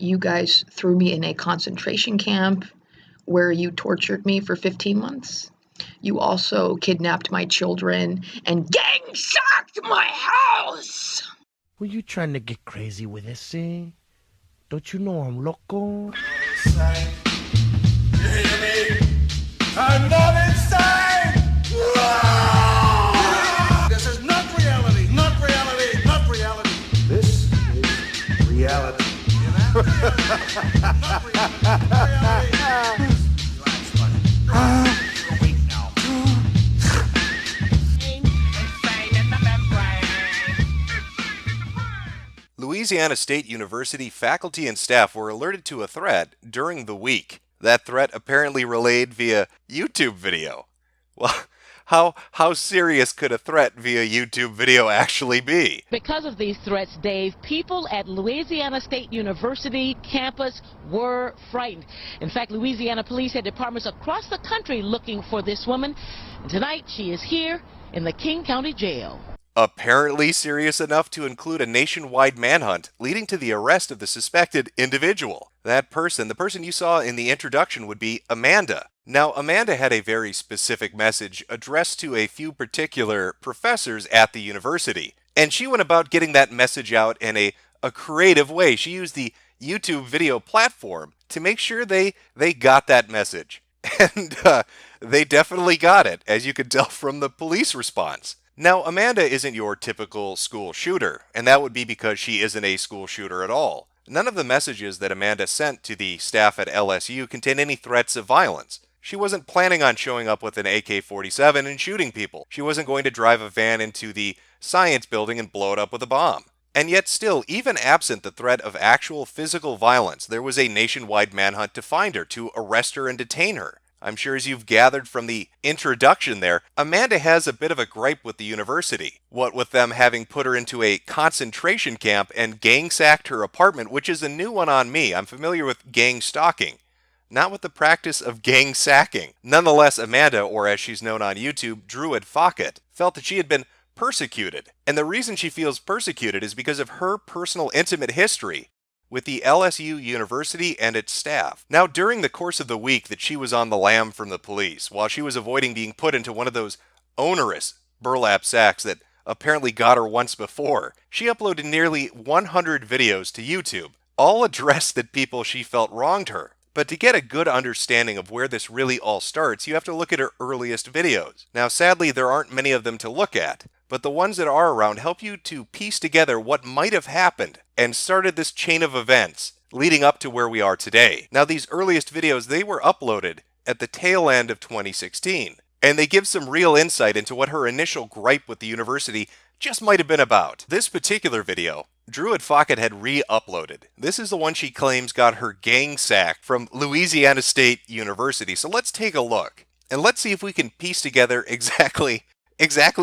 You guys threw me in a concentration camp where you tortured me for 15 months. You also kidnapped my children and gang sacked my house! Were you trying to get crazy with this, eh? Don't you know I'm loco? You hear me? I'm not insane! This is not reality, not reality, not reality. This is reality. Not reality. Relax, buddy. You're awake now. Louisiana State University faculty and staff were alerted to a threat during the week. That threat apparently relayed via YouTube video. Well, how serious could a threat via YouTube video actually be? Because of these threats, Dave, people at Louisiana State University campus were frightened. In fact, Louisiana police had departments across the country looking for this woman. And tonight, she is here in the King County Jail. Apparently serious enough to include a nationwide manhunt, leading to the arrest of the suspected individual. That person, the person you saw in the introduction, would be Amanda. Now, Amanda had a very specific message addressed to a few particular professors at the university. And she went about getting that message out in a creative way. She used the YouTube video platform to make sure they got that message. And they definitely got it, as you could tell from the police response. Now, Amanda isn't your typical school shooter, and that would be because she isn't a school shooter at all. None of the messages that Amanda sent to the staff at LSU contain any threats of violence. She wasn't planning on showing up with an AK-47 and shooting people. She wasn't going to drive a van into the science building and blow it up with a bomb. And yet still, even absent the threat of actual physical violence, there was a nationwide manhunt to find her, to arrest her and detain her. I'm sure as you've gathered from the introduction there, Amanda has a bit of a gripe with the university. What with them having put her into a concentration camp and gang-sacked her apartment, which is a new one on me. I'm familiar with gang stalking, not with the practice of gang sacking. Nonetheless, Amanda, or as she's known on YouTube, Druid Focket, felt that she had been persecuted. And the reason she feels persecuted is because of her personal intimate history with the LSU University and its staff. Now, during the course of the week that she was on the lam from the police, while she was avoiding being put into one of those onerous burlap sacks that apparently got her once before, she uploaded nearly 100 videos to YouTube, all addressed at people she felt wronged her. But to get a good understanding of where this really all starts, you have to look at her earliest videos. Now, sadly, there aren't many of them to look at, but the ones that are around help you to piece together what might have happened and started this chain of events leading up to where we are today. Now, these earliest videos, they were uploaded at the tail end of 2016, and they give some real insight into what her initial gripe with the university just might have been about. This particular video, Druid Focket had re-uploaded. This is the one she claims got her gang sacked from Louisiana State University. So let's take a look, and let's see if we can piece together exactly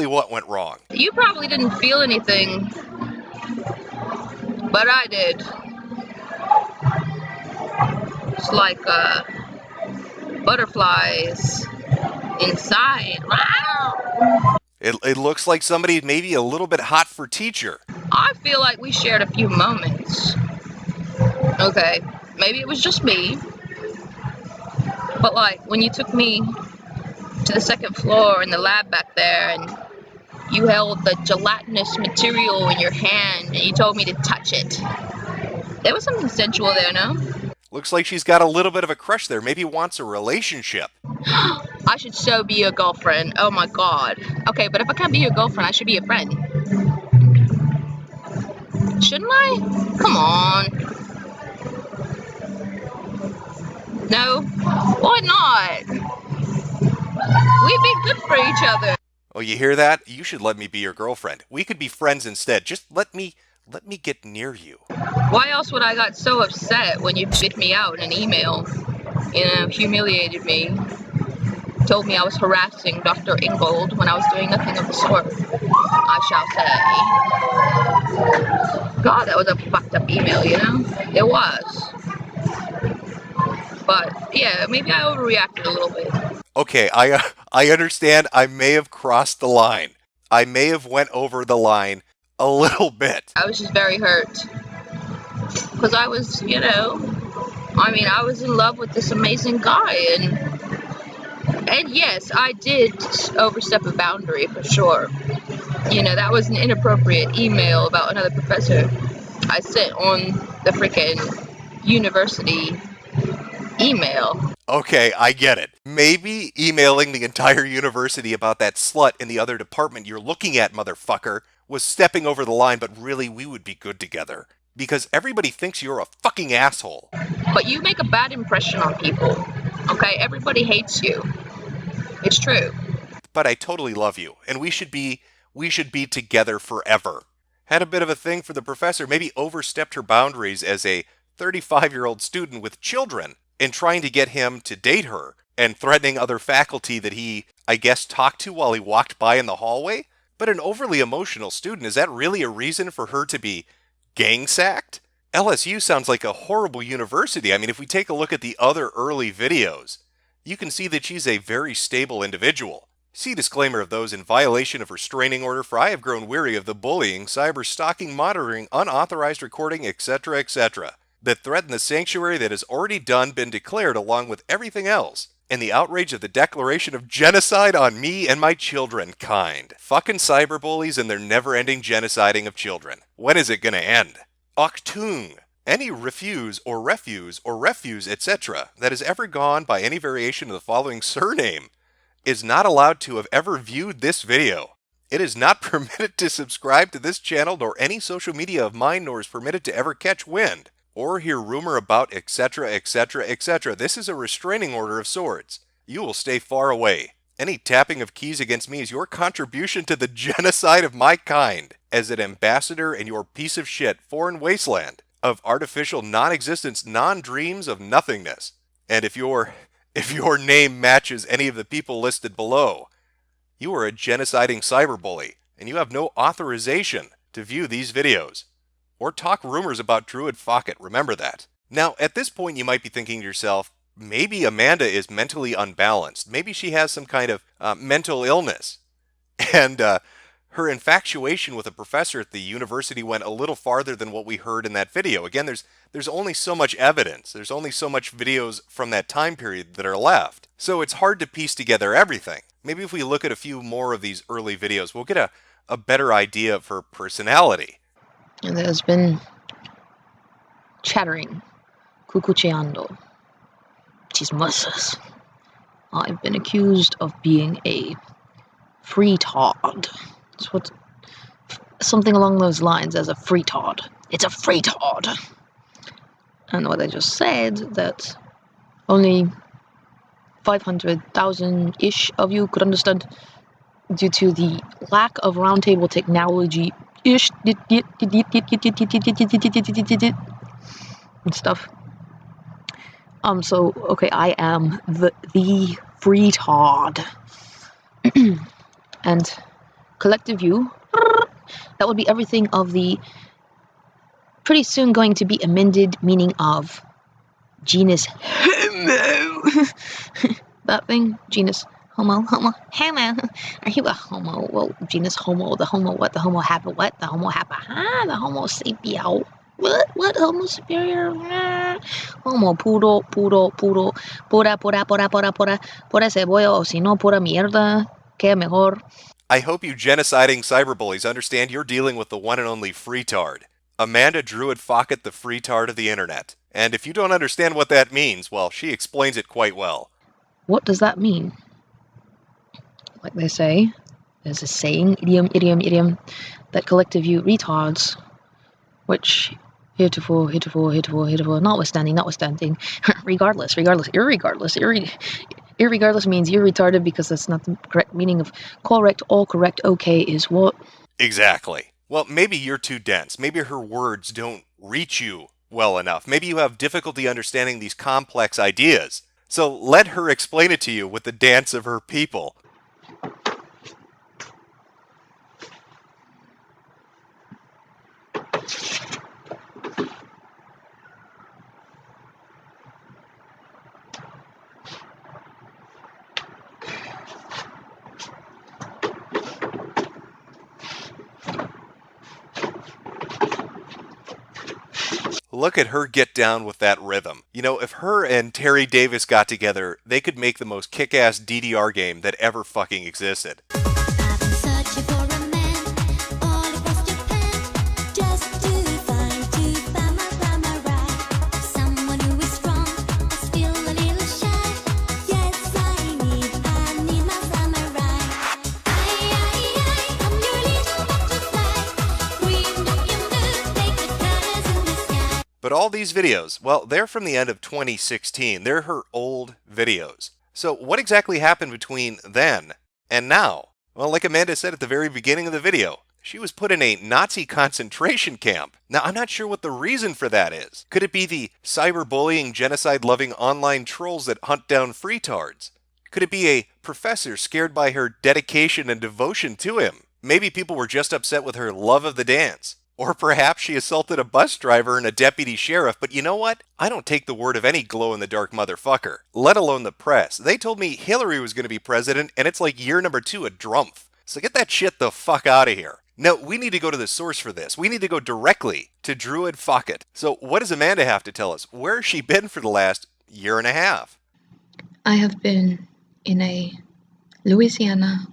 what went wrong. You probably didn't feel anything, but I did. It's like butterflies inside. Wow. It looks like somebody maybe a little bit hot for teacher. I feel like we shared a few moments. Okay, maybe it was just me, but like when you took me to the second floor in the lab back there and you held the gelatinous material in your hand and you told me to touch it. There was something sensual there, no? Looks like she's got a little bit of a crush there. Maybe wants a relationship. I should so be your girlfriend. Oh my god. Okay, but if I can't be your girlfriend, I should be your friend. Shouldn't I? Come on. No? Why not? We'd be good for each other. Oh, you hear that? You should let me be your girlfriend. We could be friends instead. Just let me get near you. Why else would I got so upset when you bit me out in an email? Humiliated me. Told me I was harassing Dr. Ingold when I was doing nothing of the sort. I shall say. God, that was a fucked up email, you know? It was. But, yeah, maybe I overreacted a little bit. Okay, I understand I may have crossed the line. I may have went over the line a little bit. I was just very hurt. because I was, I was in love with this amazing guy, and yes, I did overstep a boundary for sure. That was an inappropriate email about another professor I sent on the freaking university email. Okay, I get it. Maybe emailing the entire university about that slut in the other department you're looking at, motherfucker, was stepping over the line, but really we would be good together. Because everybody thinks you're a fucking asshole. But you make a bad impression on people. Okay, everybody hates you. It's true. But I totally love you, and we should be together forever. Had a bit of a thing for the professor, maybe overstepped her boundaries as a 35-year-old student with children in trying to get him to date her and threatening other faculty that he, I guess, talked to while he walked by in the hallway. But an overly emotional student, is that really a reason for her to be gang-sacked? LSU sounds like a horrible university. I mean, if we take a look at the other early videos, you can see that she's a very stable individual. See disclaimer of those in violation of restraining order, for I have grown weary of the bullying, cyber stalking, monitoring, unauthorized recording, etc., that threaten the sanctuary that has already been declared along with everything else, and the outrage of the declaration of genocide on me and my children kind. Fucking cyberbullies and their never-ending genociding of children. When is it gonna end? Octung. Any refuse, etc., that has ever gone by any variation of the following surname is not allowed to have ever viewed this video. It is not permitted to subscribe to this channel nor any social media of mine, nor is permitted to ever catch wind or hear rumor about etc. This is a restraining order of sorts. You will stay far away. Any tapping of keys against me is your contribution to the genocide of my kind as an ambassador in your piece of shit foreign wasteland of artificial non-existence, non-dreams of nothingness. And if your name matches any of the people listed below, you are a genociding cyberbully, and you have no authorization to view these videos or talk rumors about Druid Focket. Remember that. Now, at this point, you might be thinking to yourself, maybe Amanda is mentally unbalanced. Maybe she has some kind of mental illness. And her infatuation with a professor at the university went a little farther than what we heard in that video. Again, there's only so much evidence. There's only so much videos from that time period that are left. So it's hard to piece together everything. Maybe if we look at a few more of these early videos, we'll get a better idea of her personality. And there's been chattering, cucucheando, chismosas. I've been accused of being a freetard. It's what, something along those lines as a freetard. It's a freetard. And what I just said, that only 500,000-ish of you could understand due to the lack of roundtable technology ish and stuff. So okay, I am the freetard. And collective view, that would be everything of the pretty soon going to be amended meaning of genus homo. That thing, genus homo. Are you a homo? Well, genus homo, the homo what? The homo happa what? The homo happa the homo sapio. What homo superior? Homo puro, pura cebolla, o si no, pura mierda, que mejor. I hope you genociding cyberbullies understand you're dealing with the one and only freetard. Amanda Druid Focket, the freetard of the internet. And if you don't understand what that means, well, she explains it quite well. What does that mean? Like they say, there's a saying, idiom, that collective view retards, which heretofore, notwithstanding, regardless, irregardless means you're retarded because that's not the correct meaning of correct, all correct, okay is what? Exactly. Well, maybe you're too dense. Maybe her words don't reach you well enough. Maybe you have difficulty understanding these complex ideas. So let her explain it to you with the dance of her people. Look at her get down with that rhythm. You know, if her and Terry Davis got together, they could make the most kick-ass DDR game that ever fucking existed. I've been searching for a man all across Japan, just to find my right. Someone who is strong, but still a little shy. Yes, I need my samurai. I'm your little butterfly. Green looking blue, take the colors in the sky. But all these videos, well, they're from the end of 2016. They're her old videos. So what exactly happened between then and now? Well, like Amanda said at the very beginning of the video, she was put in a Nazi concentration camp. Now, I'm not sure what the reason for that is. Could it be the cyberbullying, genocide-loving online trolls that hunt down freetards? Could it be a professor scared by her dedication and devotion to him? Maybe people were just upset with her love of the dance. Or perhaps she assaulted a bus driver and a deputy sheriff, but you know what? I don't take the word of any glow-in-the-dark motherfucker, let alone the press. They told me Hillary was going to be president, and it's like year number 2 at Drumpf. So get that shit the fuck out of here. No, we need to go to the source for this. We need to go directly to Druid Focket. So what does Amanda have to tell us? Where has she been for the last year and a half? I have been in a Louisiana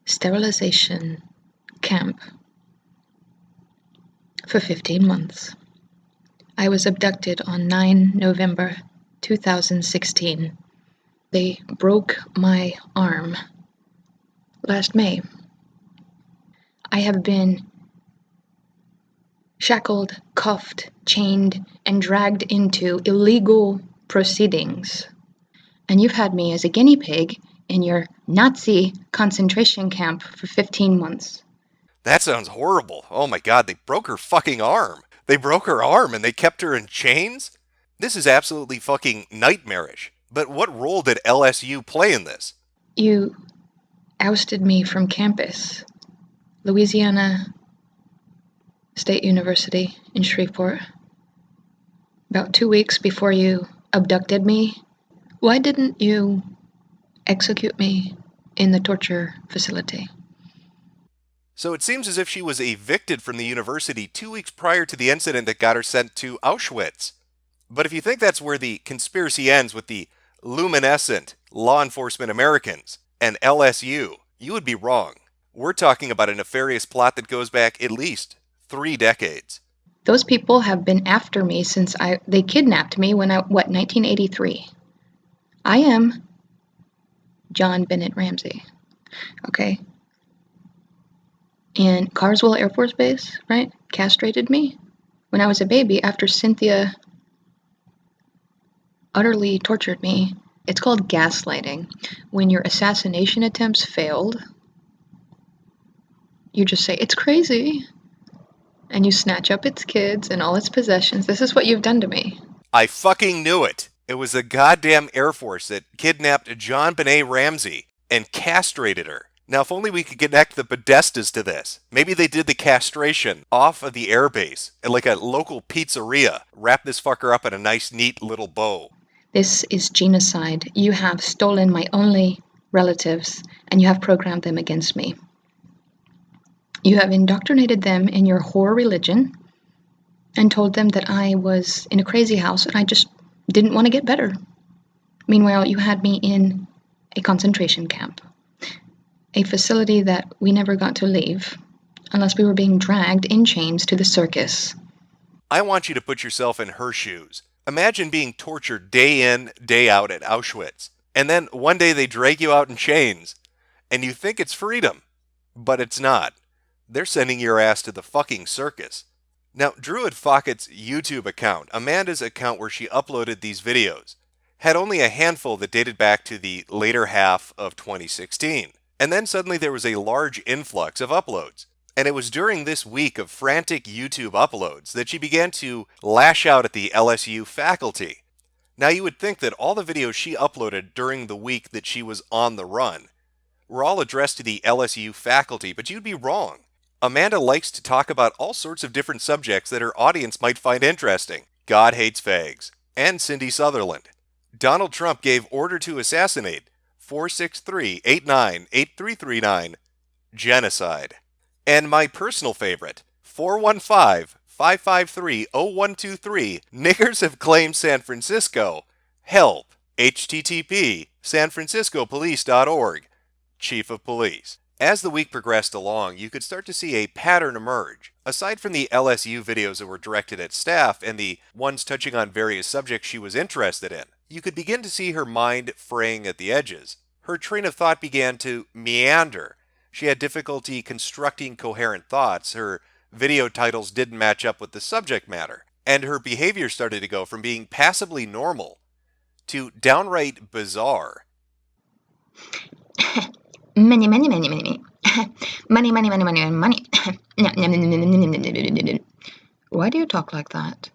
sterilization camp for 15 months. I was abducted on 9 November 2016. They broke my arm last May. I have been shackled, cuffed, chained, and dragged into illegal proceedings. And you've had me as a guinea pig in your Nazi concentration camp for 15 months. That sounds horrible. Oh my god, they broke her fucking arm. They broke her arm and they kept her in chains? This is absolutely fucking nightmarish. But what role did LSU play in this? You ousted me from campus, Louisiana State University in Shreveport, about 2 weeks before you abducted me. Why didn't you execute me in the torture facility? So it seems as if she was evicted from the university 2 weeks prior to the incident that got her sent to Auschwitz. But if you think that's where the conspiracy ends with the luminescent law enforcement Americans and LSU, you would be wrong. We're talking about a nefarious plot that goes back at least 3 decades. Those people have been after me since they kidnapped me when 1983. I am John Bennett Ramsey, okay? And Carswell Air Force Base, right, castrated me when I was a baby after Cynthia utterly tortured me. It's called gaslighting. When your assassination attempts failed, you just say, it's crazy, and you snatch up its kids and all its possessions. This is what you've done to me. I fucking knew it. It was the goddamn Air Force that kidnapped John Benet Ramsey and castrated her. Now, if only we could connect the Podestas to this. Maybe they did the castration off of the airbase at like a local pizzeria. Wrap this fucker up in a nice, neat little bow. This is genocide. You have stolen my only relatives, and you have programmed them against me. You have indoctrinated them in your whore religion and told them that I was in a crazy house and I just didn't want to get better. Meanwhile, you had me in a concentration camp, a facility that we never got to leave unless we were being dragged in chains to the circus. I want you to put yourself in her shoes. Imagine being tortured day in, day out at Auschwitz, and then one day they drag you out in chains, and you think it's freedom, but it's not. They're sending your ass to the fucking circus. Now, Druid Focket's YouTube account, Amanda's account where she uploaded these videos, had only a handful that dated back to the later half of 2016. And then suddenly there was a large influx of uploads. And it was during this week of frantic YouTube uploads that she began to lash out at the LSU faculty. Now, you would think that all the videos she uploaded during the week that she was on the run were all addressed to the LSU faculty, but you'd be wrong. Amanda likes to talk about all sorts of different subjects that her audience might find interesting. God hates fags. And Cindy Sutherland. Donald Trump gave order to assassinate 463-89-8339 genocide. And my personal favorite, 415 553-0123, niggers have claimed San Francisco. Help. http sanfranciscopolice.org. Chief of Police. As the week progressed along, you could start to see a pattern emerge. Aside from the LSU videos that were directed at staff and the ones touching on various subjects she was interested in, you could begin to see her mind fraying at the edges. Her train of thought began to meander. She had difficulty constructing coherent thoughts, her video titles didn't match up with the subject matter, and her behavior started to go from being passably normal to downright bizarre. Money, money, money, money. Money, money, money, money, money. Why do you talk like that?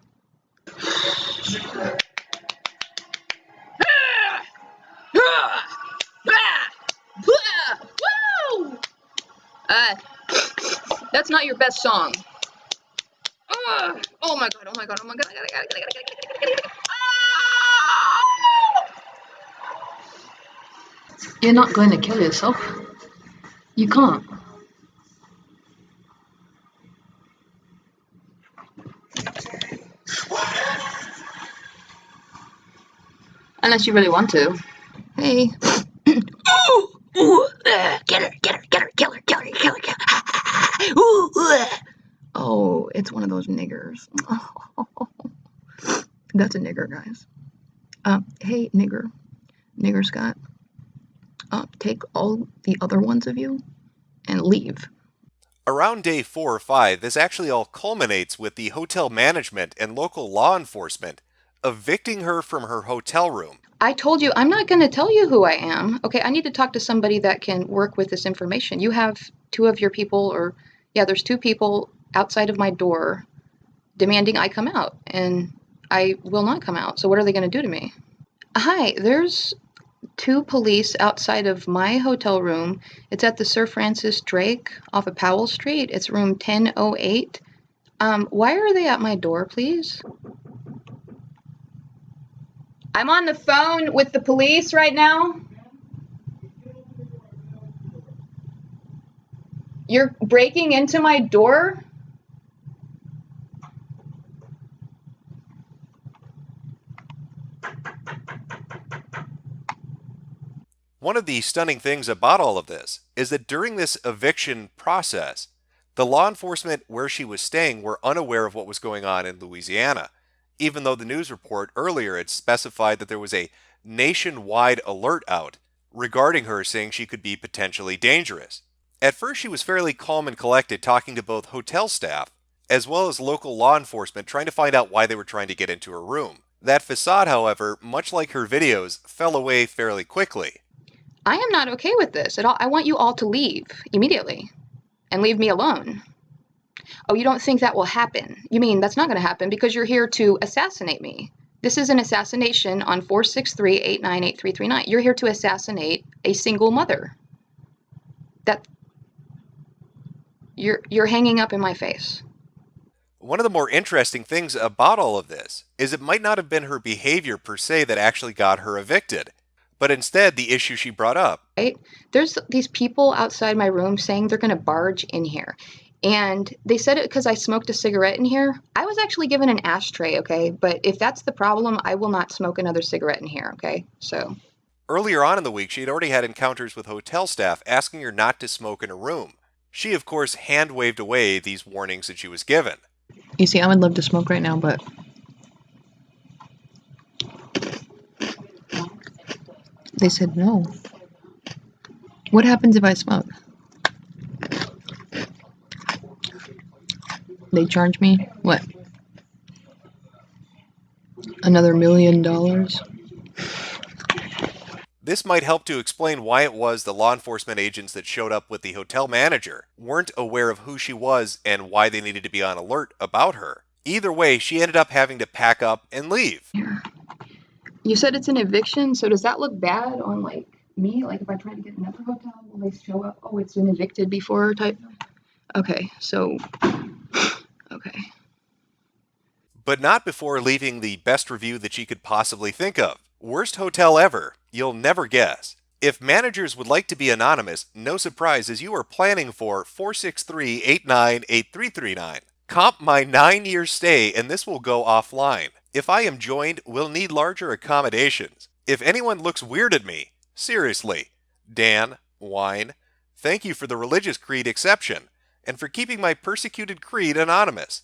That's not your best song. Oh my god, oh my god, oh my god. You're not going to kill yourself. You can't. Unless you really want to. Hey. Get her, get her, get her, kill her, kill her, kill her, kill her. Oh, it's one of those niggers. That's a nigger, guys. Hey, nigger. Nigger Scott. Take all the other ones of you and leave. Around day 4 or 5, this actually all culminates with the hotel management and local law enforcement evicting her from her hotel room. I told you, I'm not going to tell you who I am. Okay, I need to talk to somebody that can work with this information. You have 2 of your people, or yeah, there's 2 people outside of my door demanding I come out, and I will not come out. So what are they going to do to me? Hi, there's 2 police outside of my hotel room. It's at the Sir Francis Drake off of Powell Street. It's room 1008. Why are they at my door, please? I'm on the phone with the police right now. You're breaking into my door? One of the stunning things about all of this is that during this eviction process, the law enforcement where she was staying were unaware of what was going on in Louisiana, even though the news report earlier had specified that there was a nationwide alert out regarding her, saying she could be potentially dangerous. At first, she was fairly calm and collected, talking to both hotel staff as well as local law enforcement, trying to find out why they were trying to get into her room. That facade, however, much like her videos, fell away fairly quickly. I am not okay with this at all. I want you all to leave immediately and leave me alone. Oh, you don't think that will happen? You mean that's not going to happen because you're here to assassinate me? This is an assassination on 463-898-339. You're here to assassinate a single mother. That you're hanging up in my face. One of the more interesting things about all of this is it might not have been her behavior per se that actually got her evicted, but instead the issue she brought up. Right? There's these people outside my room saying they're going to barge in here. And they said it because I smoked a cigarette in here. I was actually given an ashtray, okay? But if that's the problem, I will not smoke another cigarette in here, okay? So. Earlier on in the week, she had already had encounters with hotel staff asking her not to smoke in her room. She, of course, hand-waved away these warnings that she was given. You see, I would love to smoke right now, but they said no. What happens if I smoke? They charge me, what? Another $1 million? This might help to explain why it was the law enforcement agents that showed up with the hotel manager weren't aware of who she was and why they needed to be on alert about her. Either way, she ended up having to pack up and leave. You said it's an eviction, so does that look bad on, like, me? Like, if I try to get another hotel, will they show up? Oh, it's been evicted before type? Okay, so... Okay. But not before leaving the best review that she could possibly think of. Worst hotel ever. You'll never guess. If managers would like to be anonymous, no surprise, as you are planning for 463-898-339. Comp my 9-year stay and this will go offline. If I am joined, we'll need larger accommodations. If anyone looks weird at me, seriously. Dan, Wine, thank you for the religious creed exception, and for keeping my persecuted creed anonymous.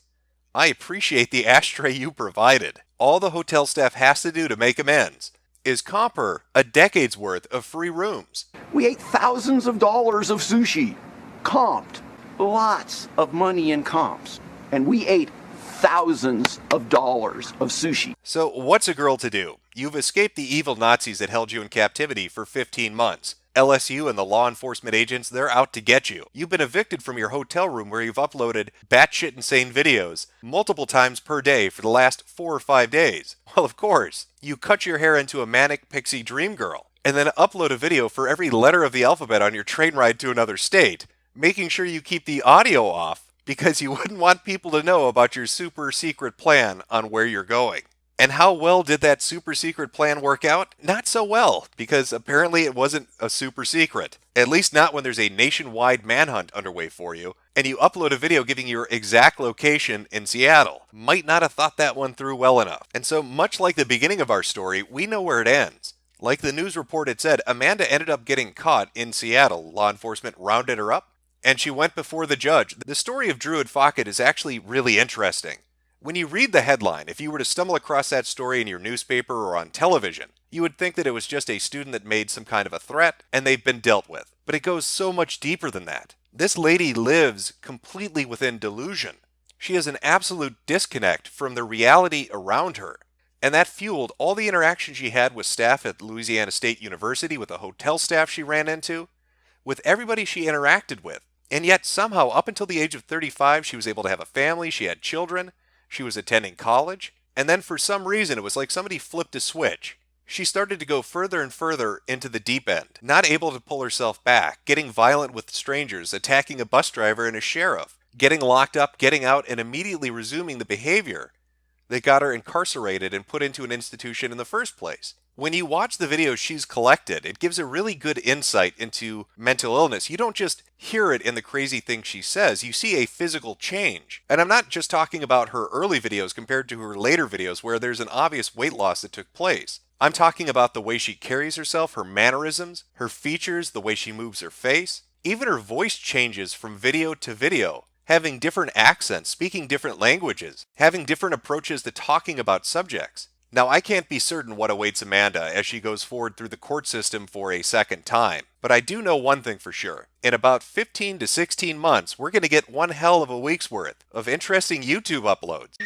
I appreciate the ashtray you provided. All the hotel staff has to do to make amends is comp her a decade's worth of free rooms. We ate thousands of dollars of sushi. Comped. Lots of money in comps. And we ate thousands of dollars of sushi. So what's a girl to do? You've escaped the evil Nazis that held you in captivity for 15 months. LSU and the law enforcement agents, they're out to get you. You've been evicted from your hotel room where you've uploaded batshit insane videos multiple times per day for the last 4 or 5 days. Well, of course, you cut your hair into a manic pixie dream girl, and then upload a video for every letter of the alphabet on your train ride to another state, making sure you keep the audio off because you wouldn't want people to know about your super secret plan on where you're going. And how well did that super secret plan work out? Not so well, because apparently it wasn't a super secret. At least not when there's a nationwide manhunt underway for you, and you upload a video giving your exact location in Seattle. Might not have thought that one through well enough. And so, much like the beginning of our story, we know where it ends. Like the news report had said, Amanda ended up getting caught in Seattle. Law enforcement rounded her up, and she went before the judge. The story of Druid Focket is actually really interesting. When you read the headline, if you were to stumble across that story in your newspaper or on television, you would think that it was just a student that made some kind of a threat and they've been dealt with. But it goes so much deeper than that. This lady lives completely within delusion. She has an absolute disconnect from the reality around her. And that fueled all the interactions she had with staff at Louisiana State University, with the hotel staff she ran into, with everybody she interacted with. And yet somehow, up until the age of 35, she was able to have a family, she had children, she was attending college, and then for some reason it was like somebody flipped a switch. She started to go further and further into the deep end, not able to pull herself back, getting violent with strangers, attacking a bus driver and a sheriff, getting locked up, getting out, and immediately resuming the behavior that got her incarcerated and put into an institution in the first place. When you watch the videos she's collected, it gives a really good insight into mental illness. You don't just hear it in the crazy things she says, you see a physical change. And I'm not just talking about her early videos compared to her later videos where there's an obvious weight loss that took place. I'm talking about the way she carries herself, her mannerisms, her features, the way she moves her face. Even her voice changes from video to video, having different accents, speaking different languages, having different approaches to talking about subjects. Now, I can't be certain what awaits Amanda as she goes forward through the court system for a second time, but I do know one thing for sure. In about 15 to 16 months, we're going to get one hell of a week's worth of interesting YouTube uploads.